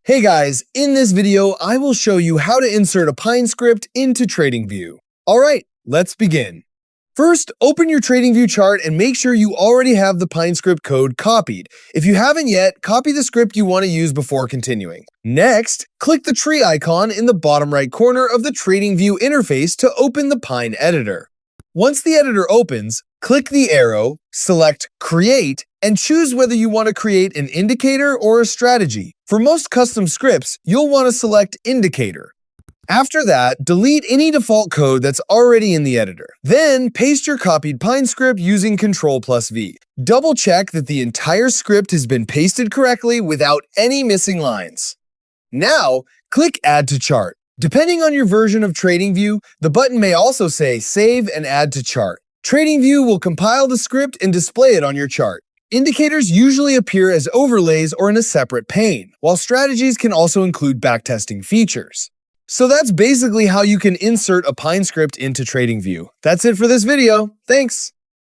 Hey guys, in this video, I will show you how to insert a Pine script into TradingView. Alright, let's begin. First, open your TradingView chart and make sure you already have the Pine script code copied. If you haven't yet, copy the script you want to use before continuing. Next, click the tree icon in the bottom right corner of the TradingView interface to open the Pine editor. Once the editor opens, click the arrow, select Create, and choose whether you want to create an indicator or a strategy. For most custom scripts, you'll want to select Indicator. After that, delete any default code that's already in the editor. Then, paste your copied Pine script using Ctrl+V. Double check that the entire script has been pasted correctly without any missing lines. Now, click Add to Chart. Depending on your version of TradingView, the button may also say Save and Add to Chart. TradingView will compile the script and display it on your chart. Indicators usually appear as overlays or in a separate pane, while strategies can also include backtesting features. So that's basically how you can insert a Pine script into TradingView. That's it for this video. Thanks!